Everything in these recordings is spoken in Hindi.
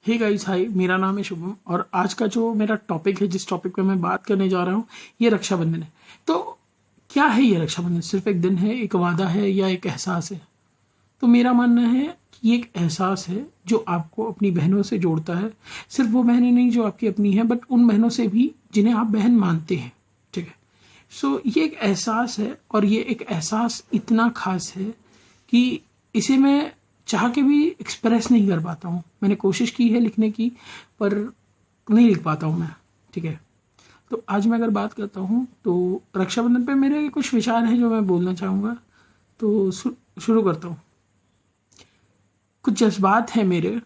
हे गाइस, हाय। मेरा नाम है शुभम और आज का जो मेरा टॉपिक है, जिस टॉपिक पे मैं बात करने जा रहा हूँ, ये रक्षाबंधन है। तो क्या है ये रक्षाबंधन? सिर्फ एक दिन है, एक वादा है, या एक एहसास है? तो मेरा मानना है कि ये एक एहसास है जो आपको अपनी बहनों से जोड़ता है। सिर्फ वो बहनें नहीं जो आपकी अपनी हैं, बट उन बहनों से भी जिन्हें आप बहन मानते हैं। ठीक है। सो ये एक एहसास है, और ये एक एहसास इतना खास है कि इसे मैं चाह के भी एक्सप्रेस नहीं कर पाता हूँ। मैंने कोशिश की है लिखने की, पर नहीं लिख पाता हूँ मैं। ठीक है। तो आज मैं अगर बात करता हूँ तो रक्षाबंधन पे मेरे कुछ विचार हैं जो मैं बोलना चाहूँगा। तो शुरू करता हूँ। कुछ जज्बात हैं मेरे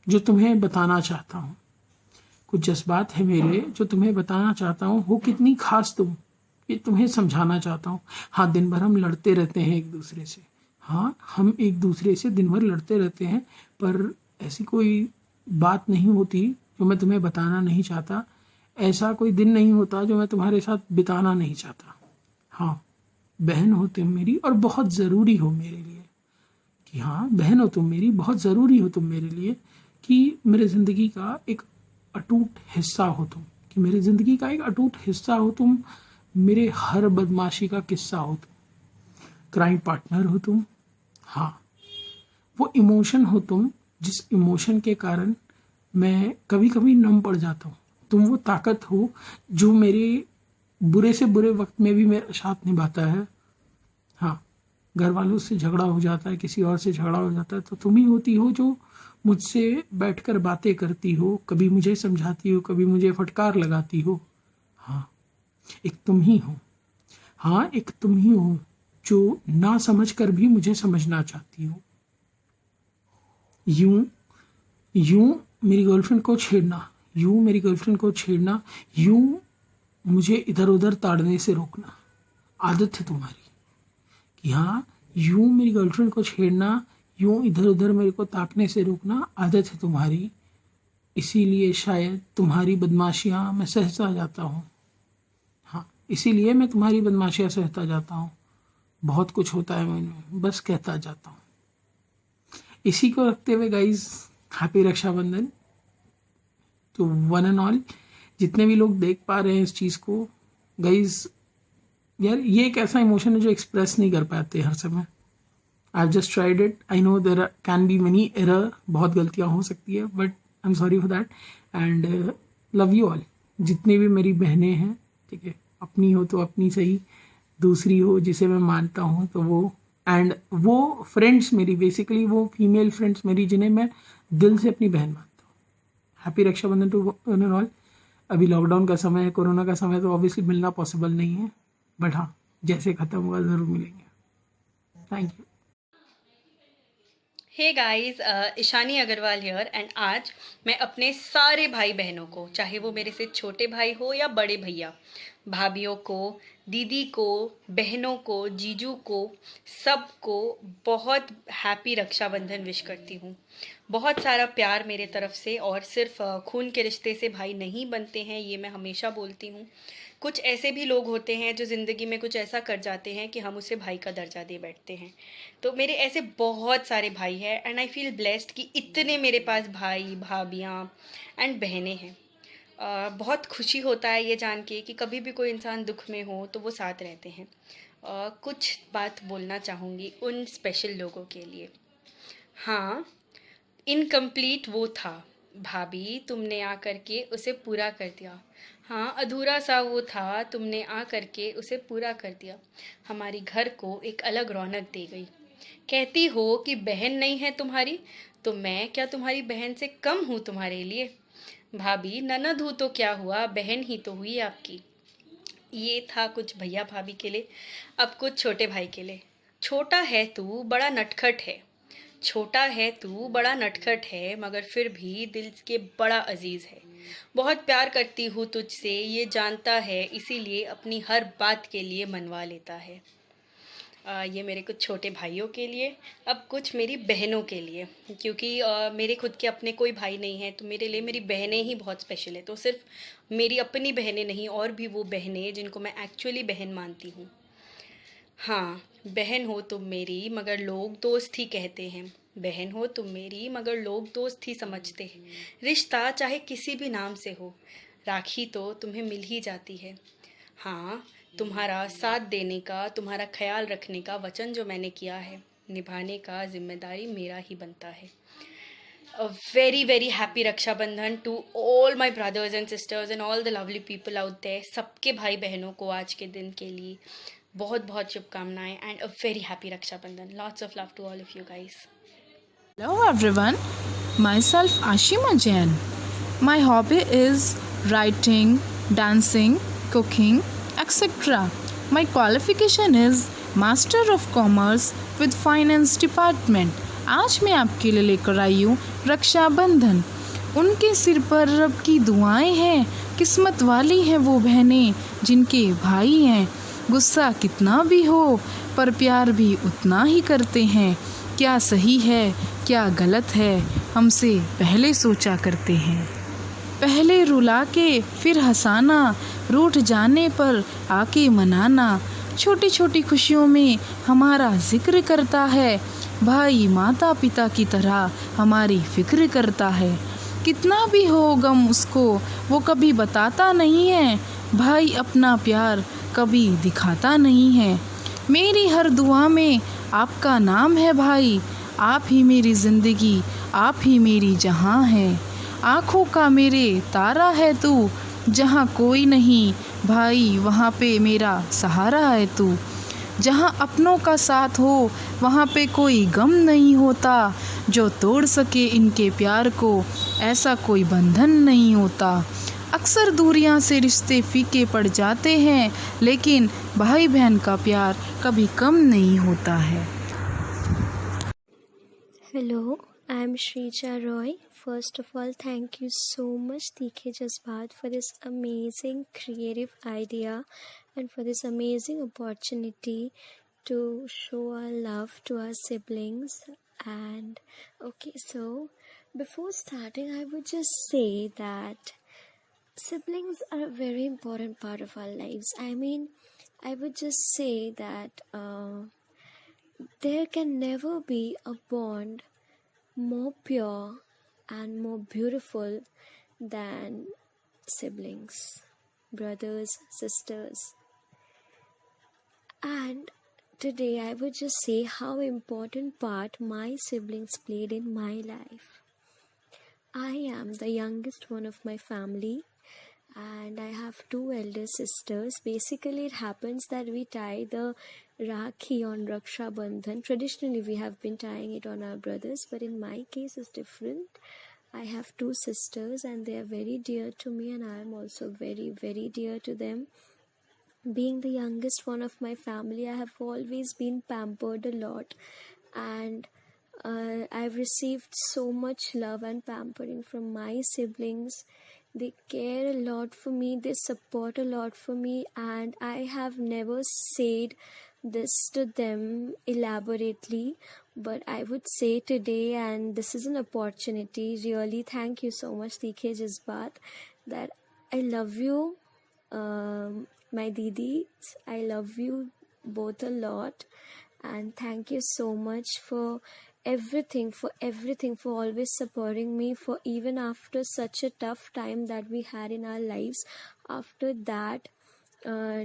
जो तुम्हें बताना चाहता हूँ। कुछ जज्बात हैं मेरे जो तुम्हें बताना चाहता हूँ। हो कितनी खास तुम, ये तुम्हें समझाना चाहता हूँ। हाँ, दिन भर हम लड़ते रहते हैं एक दूसरे से। हाँ, हम एक दूसरे से दिन भर लड़ते रहते हैं, पर ऐसी कोई बात नहीं होती जो मैं तुम्हें बताना नहीं चाहता। ऐसा कोई दिन नहीं होता जो मैं तुम्हारे साथ बिताना नहीं चाहता। हाँ, बहन हो तुम मेरी, और बहुत ज़रूरी हो मेरे लिए। कि हाँ, बहन हो तुम मेरी, बहुत ज़रूरी हो तुम मेरे लिए। कि मेरे ज़िंदगी का एक अटूट हिस्सा हो तुम। कि मेरी ज़िंदगी का एक अटूट हिस्सा हो तुम। मेरे हर बदमाशी का किस्सा हो तुम। क्राइम पार्टनर हो तुम। हाँ, वो इमोशन हो तुम जिस इमोशन के कारण मैं कभी कभी नम पड़ जाता हूँ। तुम वो ताकत हो जो मेरे बुरे से बुरे वक्त में भी मेरा साथ निभाता है। हाँ, घर वालों से झगड़ा हो जाता है, किसी और से झगड़ा हो जाता है, तो तुम ही होती हो जो मुझसे बैठकर बातें करती हो, कभी मुझे समझाती हो, कभी मुझे फटकार लगाती हो। हाँ, एक तुम ही हो। हाँ, एक तुम ही हो जो ना समझ कर भी मुझे समझना चाहती हो। यूं यूं मेरी गर्लफ्रेंड को छेड़ना, यूं मेरी गर्लफ्रेंड को छेड़ना, यूं मुझे इधर उधर ताड़ने से रोकना, आदत है तुम्हारी। कि हाँ, यूं मेरी गर्लफ्रेंड को छेड़ना, यूं इधर उधर मेरे को ताकने से रोकना, आदत है तुम्हारी। इसीलिए शायद तुम्हारी बदमाशियाँ मैं सहता जाता हूँ। हाँ, इसीलिए मैं तुम्हारी बदमाशियाँ सहता जाता हूँ। बहुत कुछ होता है मन में, बस कहता जाता हूँ। इसी को रखते हुए गाइज, हैप्पी रक्षाबंधन तो वन एंड ऑल, जितने भी लोग देख पा रहे हैं इस चीज़ को। गाइज, यार, ये एक ऐसा इमोशन है जो एक्सप्रेस नहीं कर पाते हर समय। I have just tried it. I know there can be money error, बहुत गलतियाँ हो सकती है, but I am sorry for that. And love you all, जितनी भी मेरी बहनें हैं। ठीक है, अपनी हो तो अपनी सही, दूसरी हो जिसे मैं मानता हूँ तो वो, एंड वो फ्रेंड्स मेरी, बेसिकली वो फीमेल फ्रेंड्स मेरी जिन्हें मैं दिल से अपनी बहन मानता हूँ। Happy Rakshabandhan to one and all. अभी लॉकडाउन का समय है, कोरोना का समय, तो ऑब्वियसली मिलना पॉसिबल नहीं है, बट हाँ, जैसे ख़त्म होगा ज़रूर मिलेंगे। Thank you. Hey guys, Ishani Agarwal here and आज मैं अपने सारे भाई बहनों को, चाहे वो मेरे से छोटे भाई हो या बड़े भैया, भाभीियों को, दीदी को, बहनों को, जीजू को, सबको बहुत हैप्पी रक्षाबंधन विश करती हूँ। बहुत सारा प्यार मेरे तरफ से, और सिर्फ खून के रिश्ते से भाई नहीं बनते हैं, ये मैं हमेशा बोलती हूँ। कुछ ऐसे भी लोग होते हैं जो ज़िंदगी में कुछ ऐसा कर जाते हैं कि हम उसे भाई का दर्जा दे बैठते हैं। तो मेरे ऐसे बहुत सारे भाई हैं एंड आई फील ब्लेस्ड कि इतने मेरे पास भाई भाभियाँ एंड बहनें हैं। बहुत खुशी होता है ये जान के कि कभी भी कोई इंसान दुख में हो तो वो साथ रहते हैं। कुछ बात बोलना चाहूँगी उन स्पेशल लोगों के लिए। हाँ, इनकम्प्लीट वो था, भाभी तुमने आ करके उसे पूरा कर दिया। हाँ, अधूरा सा वो था, तुमने आ करके उसे पूरा कर दिया। हमारी घर को एक अलग रौनक दे गई। कहती हो कि बहन नहीं है तुम्हारी, तो मैं क्या तुम्हारी बहन से कम हूँ तुम्हारे लिए? भाभी ननद हूँ तो क्या हुआ, बहन ही तो हुई आपकी। ये था कुछ भैया भाभी के लिए। अब कुछ छोटे भाई के लिए। छोटा है तू बड़ा नटखट है, छोटा है तू बड़ा नटखट है, मगर फिर भी दिल के बड़ा अजीज़ है। बहुत प्यार करती हूँ तुझसे ये जानता है, इसीलिए अपनी हर बात के लिए मनवा लेता है। ये मेरे कुछ छोटे भाइयों के लिए। अब कुछ मेरी बहनों के लिए, क्योंकि मेरे खुद के अपने कोई भाई नहीं हैं, तो मेरे लिए मेरी बहनें ही बहुत स्पेशल है। तो सिर्फ मेरी अपनी बहनें नहीं, और भी वो बहनें जिनको मैं एक्चुअली बहन मानती हूँ। हाँ, बहन हो तुम मेरी, मगर लोग दोस्त ही कहते हैं। बहन हो तुम मेरी मगर लोग दोस्त ही समझते। रिश्ता चाहे किसी भी नाम से हो, राखी तो तुम्हें मिल ही जाती है। हाँ, तुम्हारा साथ देने का, तुम्हारा ख्याल रखने का वचन जो मैंने किया है, निभाने का जिम्मेदारी मेरा ही बनता है। A very very happy रक्षा बंधन to all my brothers and sisters and all the lovely people out there। सबके भाई बहनों को आज के दिन के लिए बहुत बहुत शुभकामनाएं and a very happy रक्षा बंधन। Lots of love to all of you guys। Hello everyone, myself Ashima Jain. My hobby is writing, dancing, cooking, etc. My qualification is Master of Commerce with Finance Department. आज मैं आपके लिए लेकर आई हूँ रक्षाबंधन। उनके सिर पर रब की दुआएं हैं, किस्मत वाली हैं वो बहनें जिनके भाई हैं। गुस्सा कितना भी हो पर प्यार भी उतना ही करते हैं। क्या सही है क्या गलत है हमसे पहले सोचा करते हैं। पहले रुला के फिर हंसाना, रूठ जाने पर आके मनाना, छोटी छोटी खुशियों में हमारा जिक्र करता है। भाई माता पिता की तरह हमारी फिक्र करता है। कितना भी हो गम उसको वो कभी बताता नहीं है। भाई अपना प्यार कभी दिखाता नहीं है। मेरी हर दुआ में आपका नाम है भाई। आप ही मेरी ज़िंदगी, आप ही मेरी जहां है। आँखों का मेरे तारा है तू, जहाँ कोई नहीं भाई वहाँ पे मेरा सहारा है तू। जहाँ अपनों का साथ हो वहाँ पे कोई गम नहीं होता। जो तोड़ सके इनके प्यार को ऐसा कोई बंधन नहीं होता। अक्सर दूरियां से रिश्ते फीके पड़ जाते हैं, लेकिन भाई बहन का प्यार कभी कम नहीं होता है। Hello, I'm Shrija Roy. First of all, thank you so much, TK Jazbat, for this amazing creative idea and for this amazing opportunity to show our love to our siblings. And okay, so before starting, I would just say that siblings are a very important part of our lives. I mean, I would just say that there can never be a bond more pure and more beautiful than siblings, brothers, sisters. And today I would just say how important part my siblings played in my life. I am the youngest one of my family, and I have two elder sisters. Basically, it happens that we tie the Rakhi on Raksha Bandhan. Traditionally, we have been tying it on our brothers, but in my case, it's different. I have two sisters, and they are very dear to me, and I am also very, very dear to them. Being the youngest one of my family, I have always been pampered a lot, and I've received so much love and pampering from my siblings. They care a lot for me, they support a lot for me, and I have never said this to them elaborately, but I would say today, and this is an opportunity, really thank you so much, TK Jazbat, that I love you, my Didis. I love you both a lot, and thank you so much for everything, for always supporting me, for even after such a tough time that we had in our lives. After that,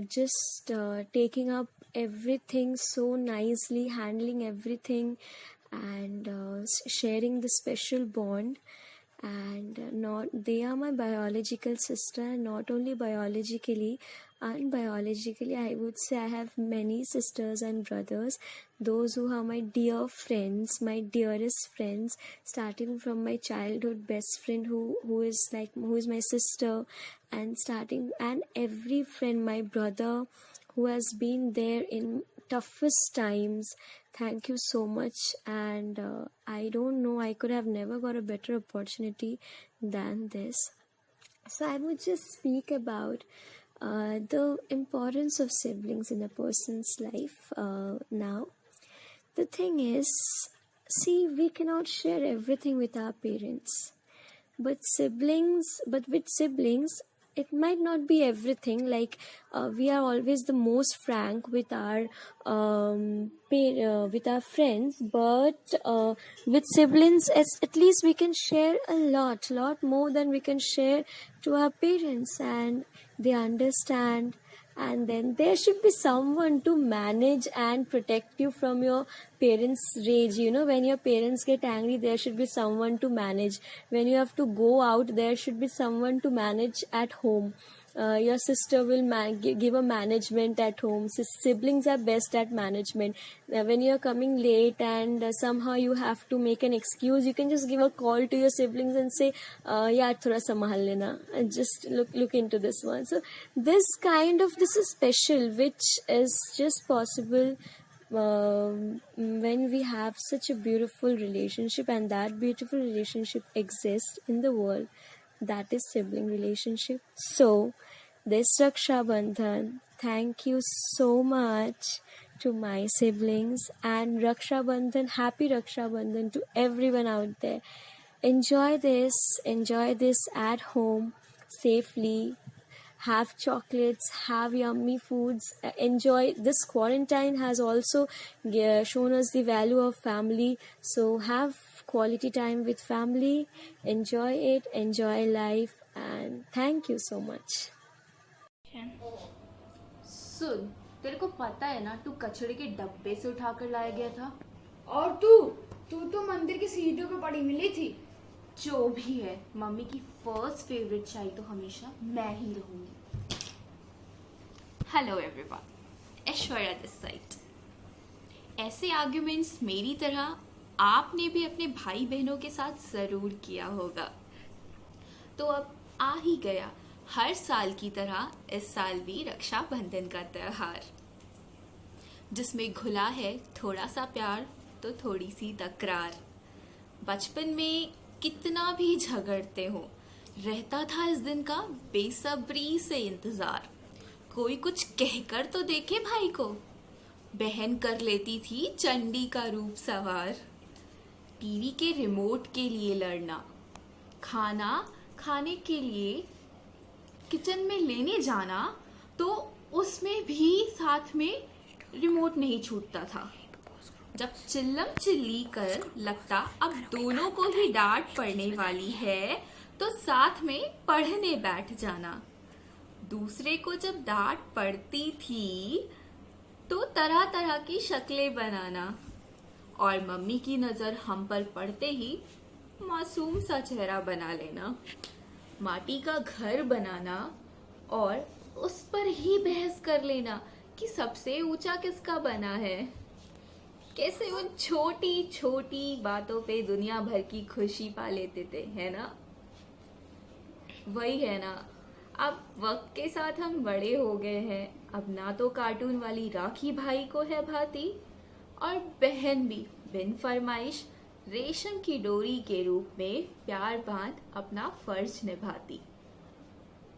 just taking up everything so nicely, handling everything, and sharing the special bond. And not they are my biological sister, and not only biologically, unbiologically, I would say I have many sisters and brothers, those who are my dear friends, my dearest friends, starting from my childhood best friend who is my sister, and every friend, my brother who has been there in toughest times. Thank you so much, and I don't know, I could have never got a better opportunity than this. So I would just speak about the importance of siblings in a person's life now. The thing is, see, we cannot share everything with our parents, but with siblings, it might not be everything. Like we are always the most frank with our with our friends, but with siblings, at least we can share a lot more than we can share to our parents, and they understand. And then there should be someone to manage and protect you from your parents' rage. When your parents get angry, there should be someone to manage. When you have to go out, there should be someone to manage at home. Your sister will give a management at home. Siblings are best at management. When you're coming late and somehow you have to make an excuse, you can just give a call to your siblings and say, yeah, thoda samahal lena, and just look into this one. So this is special, which is just possible when we have such a beautiful relationship, and that beautiful relationship exists in the world. That is sibling relationship. So this Raksha Bandhan, thank you so much to my siblings, and Raksha Bandhan, happy Raksha Bandhan to everyone out there. Enjoy this at home safely. Have chocolates, have yummy foods, enjoy. This quarantine has also shown us the value of family, so have quality time with family, enjoy it, enjoy life, and thank you so much. सुन, तेरे को पता है ना, तू कचड़े के डब्बे से उठाकर लाया गया था। और तू तो मंदिर की सीढ़ियों पे पड़ी मिली थी। जो भी है, मम्मी की फर्स्ट फेवरेट चाय तो हमेशा मैं ही रहूंगी। Hello everyone, Aishwarya this side. ऐसे आर्ग्यूमेंट्स मेरी तरह आपने भी अपने भाई बहनों के साथ जरूर किया होगा। तो अब आ ही गया हर साल की तरह इस साल भी रक्षाबंधन का त्योहार, जिसमें घुला है थोड़ा सा प्यार तो थोड़ी सी तकरार। बचपन में कितना भी झगड़ते हो, रहता था इस दिन का बेसब्री से इंतजार। कोई कुछ कहकर तो देखे भाई को, बहन कर लेती थी चंडी का रूप सवार। टीवी के रिमोट के लिए लड़ना, खाना खाने के लिए किचन में लेने जाना, तो उसमें भी साथ में रिमोट नहीं छूटता था। जब चिल्लम चिल्ली कर लगता अब दोनों को ही डांट पड़ने वाली है, तो साथ में पढ़ने बैठ जाना। दूसरे को जब डांट पड़ती थी तो तरह तरह की शक्लें बनाना, और मम्मी की नजर हम पर पड़ते ही मासूम सा चेहरा बना लेना। माटी का घर बनाना और उस पर ही बहस कर लेना कि सबसे ऊंचा किसका बना है। कैसे उन छोटी छोटी बातों पे दुनिया भर की खुशी पा लेते थे, है ना? वही है ना, अब वक्त के साथ हम बड़े हो गए हैं। अब ना तो कार्टून वाली राखी भाई को है भाती, और बहन भी बिन फरमाइश रेशम की डोरी के रूप में प्यार बांध अपना फर्ज निभाती।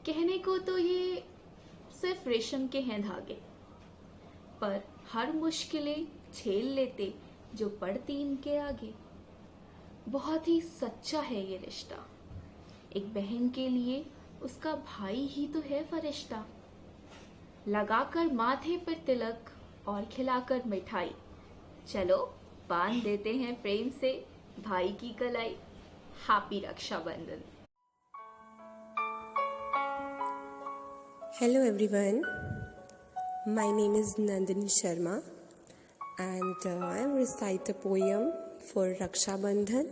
कहने को तो ये सिर्फ रेशम के हैं धागे, पर हर मुश्किलें झेल लेते जो पड़ती इनके आगे। बहुत ही सच्चा है ये रिश्ता, एक बहन के लिए उसका भाई ही तो है फरिश्ता। लगाकर माथे पर तिलक और खिलाकर मिठाई, चलो बांध देते हैं प्रेम से भाई की कलाई। Happy Rakshabandhan. Hello everyone, my name is Nandini Sharma and I am recite a poem for Raksha Bandhan.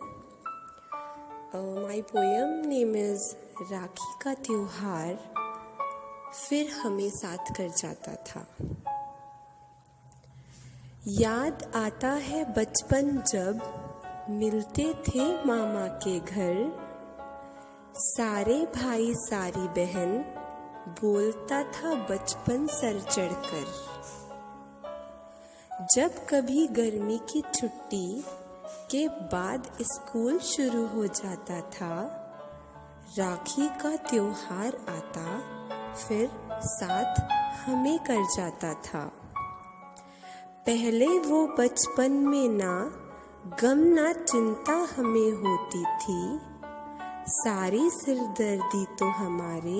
My poem name is राखी का त्योहार फिर हमें साथ कर जाता था। याद आता है बचपन जब मिलते थे मामा के घर, सारे भाई सारी बहन बोलता था बचपन सर चढ़कर। जब कभी गर्मी की छुट्टी के बाद स्कूल शुरू हो जाता था, राखी का त्योहार आता फिर साथ हमें कर जाता था। पहले वो बचपन में ना गम ना चिंता हमें होती थी, सारी सिरदर्दी तो हमारे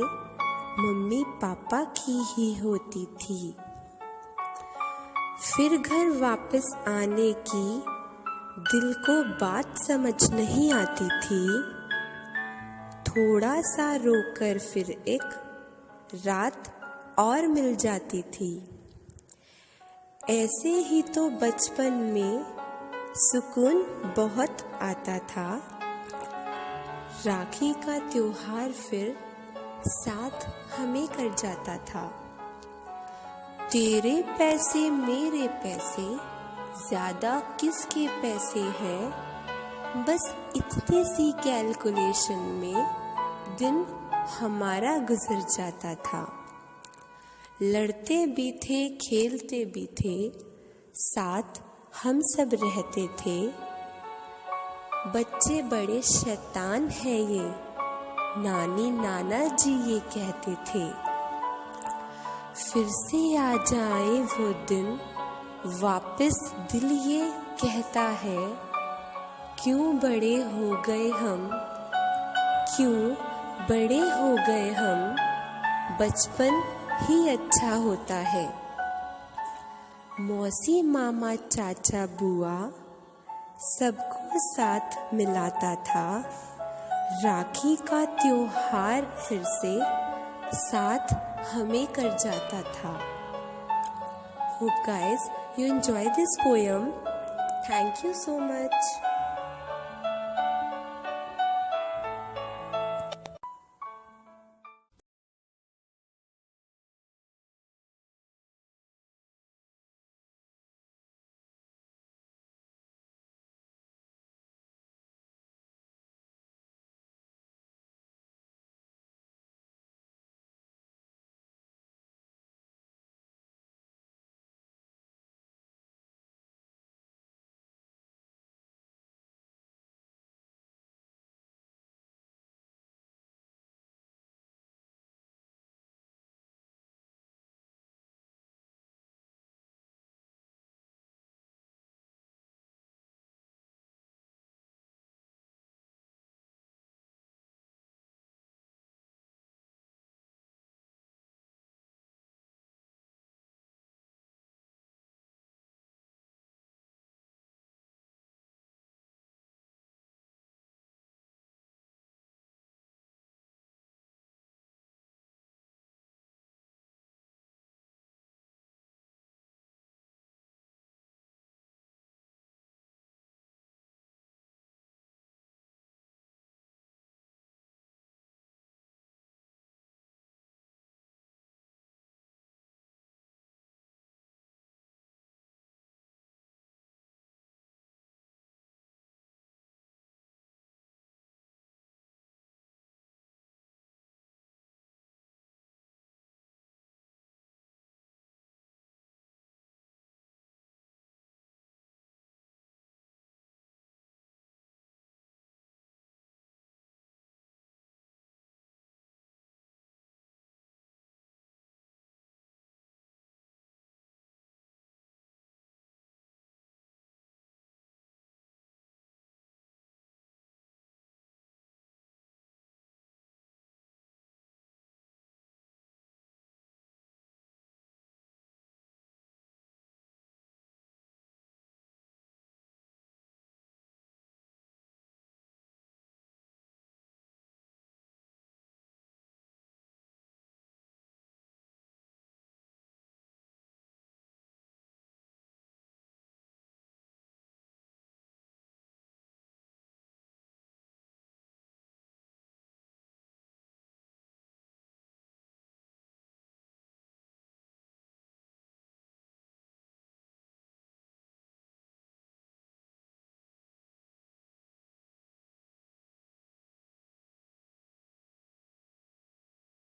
मम्मी पापा की ही होती थी। फिर घर वापस आने की दिल को बात समझ नहीं आती थी। थोड़ा सा रोकर फिर एक रात और मिल जाती थी। ऐसे ही तो बचपन में सुकून बहुत आता था। राखी का त्योहार फिर साथ हमें कर जाता था। तेरे पैसे मेरे पैसे ज्यादा किसके पैसे हैं, बस इतनी सी कैलकुलेशन में दिन हमारा गुजर जाता था। लड़ते भी थे खेलते भी थे, साथ हम सब रहते थे। बच्चे बड़े शैतान है ये, नानी नाना जी ये कहते थे। फिर से आ जाए वो दिन, वापस दिल ये कहता है, क्यों बड़े हो गए हम, क्यों बड़े हो गए हम, बचपन ही अच्छा होता है। मौसी मामा चाचा बुआ सबको साथ मिलाता था। राखी का त्योहार फिर से साथ हमें कर जाता था। Hope guys you enjoy this poem. Thank you so much.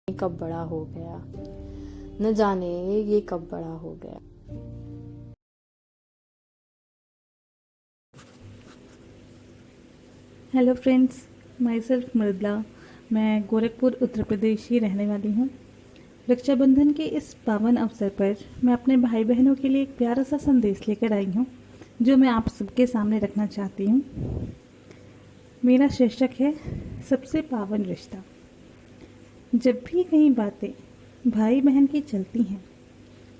कब बड़ा हो गया, न जाने ये कब बड़ा हो गया। Hello friends, myself Mridula. मैं गोरखपुर उत्तर प्रदेश की रहने वाली हूँ। रक्षाबंधन के इस पावन अवसर पर मैं अपने भाई बहनों के लिए एक प्यारा सा संदेश लेकर आई हूँ, जो मैं आप सबके सामने रखना चाहती हूँ। मेरा शीर्षक है सबसे पावन रिश्ता। जब भी कहीं बातें भाई बहन की चलती हैं,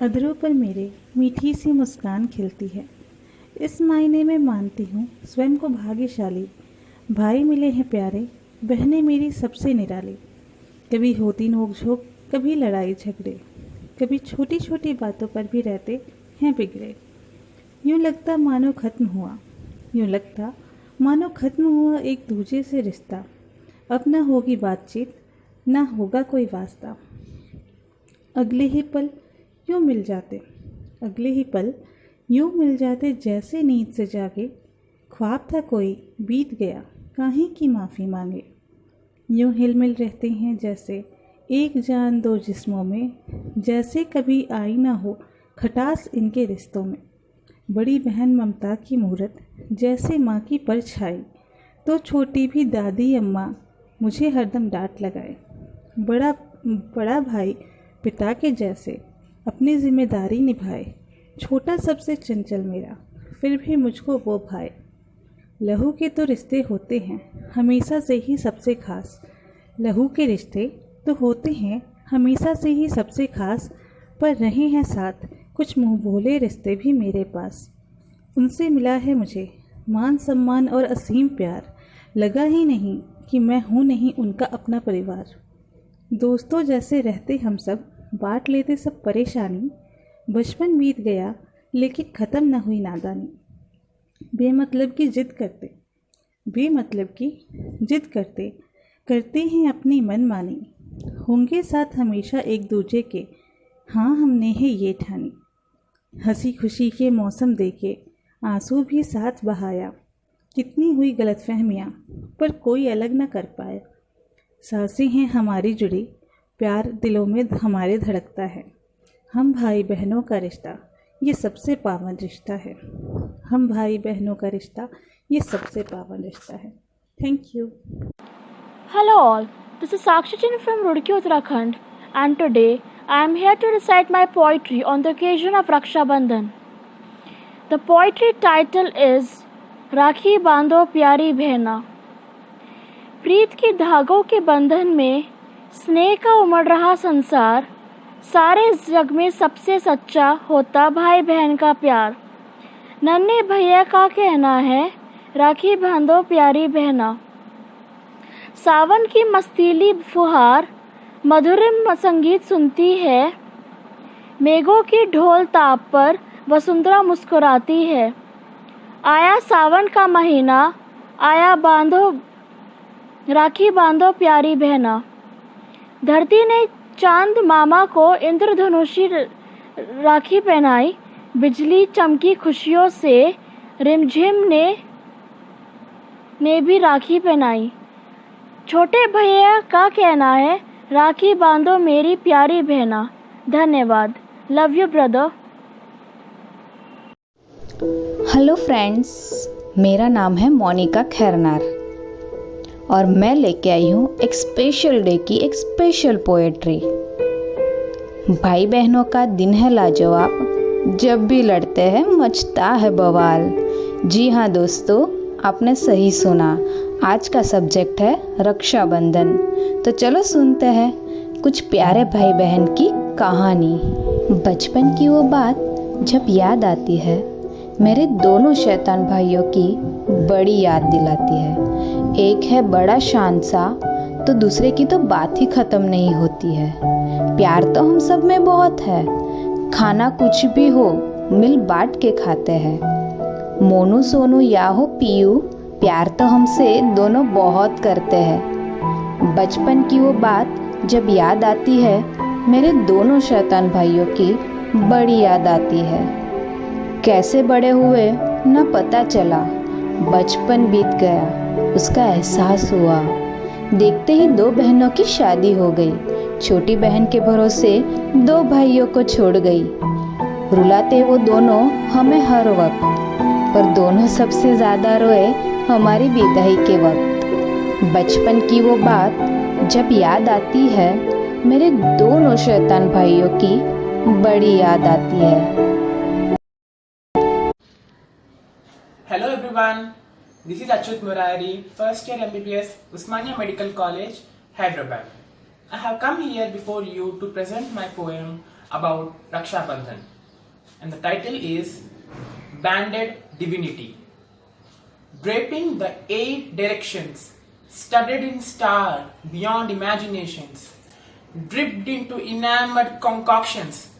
अधरों पर मेरे मीठी सी मुस्कान खिलती है। इस मायने में मानती हूँ स्वयं को भाग्यशाली। भाई मिले हैं प्यारे, बहनें मेरी सबसे निराली। कभी होती नोक-झोंक, कभी लड़ाई झगड़े, कभी छोटी छोटी बातों पर भी रहते हैं बिगड़े। यूँ लगता मानो खत्म हुआ एक दूजे से रिश्ता। अब न होगी बातचीत, ना होगा कोई वास्ता। अगले ही पल यूँ मिल जाते जैसे नींद से जागे। ख्वाब था कोई बीत गया, काहे की माफ़ी मांगे। यूँ हिलमिल रहते हैं जैसे एक जान दो जिस्मों में, जैसे कभी आई ना हो खटास इनके रिश्तों में। बड़ी बहन ममता की मूरत, जैसे माँ की परछाई, तो छोटी भी दादी अम्मा मुझे हरदम डांट लगाए। बड़ा भाई पिता के जैसे अपनी जिम्मेदारी निभाए। छोटा सबसे चंचल मेरा, फिर भी मुझको वो भाए। लहू के तो रिश्ते होते हैं हमेशा से ही सबसे खास। पर रहे हैं साथ कुछ मुँह बोले रिश्ते भी मेरे पास। उनसे मिला है मुझे मान सम्मान और असीम प्यार। लगा ही नहीं कि मैं हूँ नहीं उनका अपना परिवार। दोस्तों जैसे रहते हम सब, बांट लेते सब परेशानी। बचपन बीत गया लेकिन ख़त्म न हुई नादानी। बेमतलब की जिद करते हैं अपनी मनमानी। होंगे साथ हमेशा एक दूजे के, हाँ हमने है ये ठानी। हंसी खुशी के मौसम देके आंसू भी साथ बहाया। कितनी हुई गलतफहमियाँ पर कोई अलग न कर पाया। सांसें हैं हमारी जुड़ी, प्यार दिलों में हमारे धड़कता है। हम भाई बहनों का रिश्ता ये सबसे पावन रिश्ता है। Thank you. Hello all, this is Sakshi Chin from Rudki, Uttarakhand, and today I am here to recite my poetry on the occasion of Raksha Bandhan. The poetry title is राखी बांधो प्यारी बहना। प्रीत के धागों के बंधन में स्नेह का उमड़ रहा संसार। सारे जग में सबसे सच्चा होता भाई बहन का प्यार। नन्हे भैया का कहना है राखी बांधो प्यारी बहना। सावन की मस्तीली फुहार मधुरिम संगीत सुनती है। मेघों की ढोल ताप पर वसुंधरा मुस्कुराती है। आया सावन का महीना, आया राखी बांधो प्यारी बहना। धरती ने चांद मामा को इंद्रधनुषी राखी पहनाई। बिजली चमकी खुशियों से, रिमझिम ने भी राखी पहनाई। छोटे भैया का कहना है राखी बांधो मेरी प्यारी बहना। धन्यवाद। Love you brother. Hello friends, मेरा नाम है मोनिका खैरनार और मैं लेके आई हूँ एक स्पेशल डे की एक स्पेशल पोएट्री। भाई बहनों का दिन है लाजवाब, जब भी लड़ते हैं मचता है बवाल। जी हाँ दोस्तों, आपने सही सुना, आज का सब्जेक्ट है रक्षाबंधन। तो चलो सुनते हैं कुछ प्यारे भाई बहन की कहानी। बचपन की वो बात जब याद आती है, मेरे दोनों शैतान भाइयों की बड़ी याद दिलाती है। एक है बड़ा शान सा, तो दूसरे की तो बात ही खत्म नहीं होती है। प्यार तो हम सब में बहुत है, खाना कुछ भी हो मिल बांट के खाते हैं। मोनू सोनू या हो पीयू, प्यार तो हमसे दोनों बहुत करते हैं। बचपन की वो बात जब याद आती है, मेरे दोनों शैतान भाइयों की बड़ी याद आती है। कैसे बड़े हुए न पता चला, बचपन बीत गया उसका एहसास हुआ। देखते ही दो बहनों की शादी हो गई। छोटी बहन के भरोसे दो भाइयों को छोड़ गई। रुलाते वो दोनों हमें हर वक्त, पर दोनों सबसे ज्यादा रोए हमारी विदाई के वक्त। बचपन की वो बात जब याद आती है, मेरे दोनों शैतान भाइयों की बड़ी याद आती है। Hello everyone, this is Achyut Murari, first year MBBS, Usmania Medical College, Hyderabad. I have come here before you to present my poem about Raksha Bandhan, and the title is Banded Divinity. Draping the 8 directions, studded in star beyond imaginations, dripped into enamored concoctions,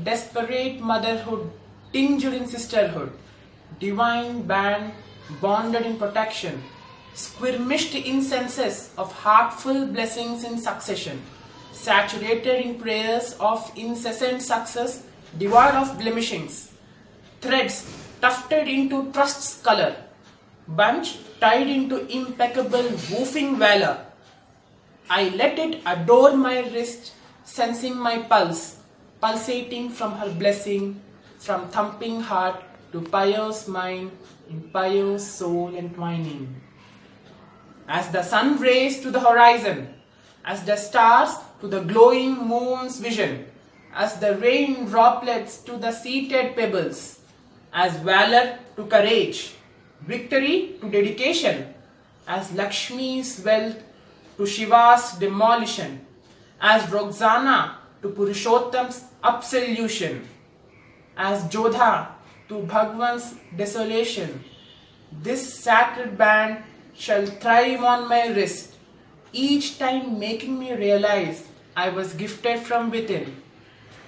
desperate motherhood tinged in sisterhood, divine band bonded in protection, squirmished incenses of heartful blessings in succession, saturated in prayers of incessant success, devoid of blemishings, threads tufted into trust's color, bunch tied into impeccable woofing valor. I let it adore my wrist, sensing my pulse, pulsating from her blessing, from thumping heart to pious mind, in pious soul entwining. As the sun rays to the horizon, as the stars to the glowing moon's vision, as the rain droplets to the seated pebbles, as valor to courage, victory to dedication, as Lakshmi's wealth to Shiva's demolition, as Roxana to Purushottam's absolution, as Jodha to Bhagwan's desolation. This sacred band shall thrive on my wrist, each time making me realize I was gifted from within.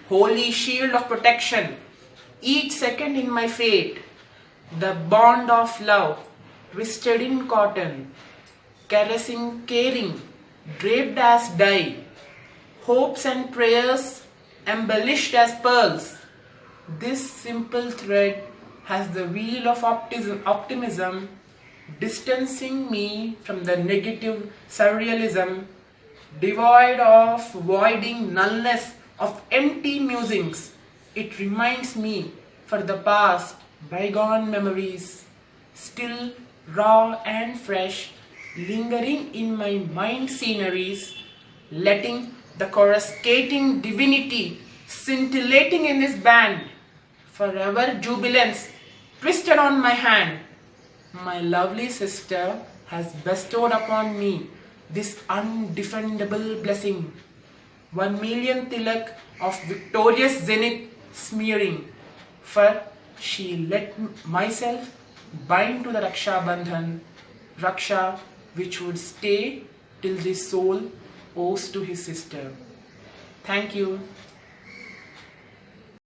Holy shield of protection, each second in my fate, the bond of love, twisted in cotton, caressing, caring, draped as dye, hopes and prayers embellished as pearls. This simple thread has the wheel of optimism, distancing me from the negative surrealism, devoid of voiding nullness of empty musings. It reminds me for the past, bygone memories, still raw and fresh, lingering in my mind sceneries, letting the coruscating divinity scintillating in this band, forever jubilance twisted on my hand. My lovely sister has bestowed upon me this undefendable blessing, 1,000,000 tilak of victorious zenith smearing, for she let myself bind to the Raksha Bandhan, Raksha which would stay till the soul owes to his sister. Thank you.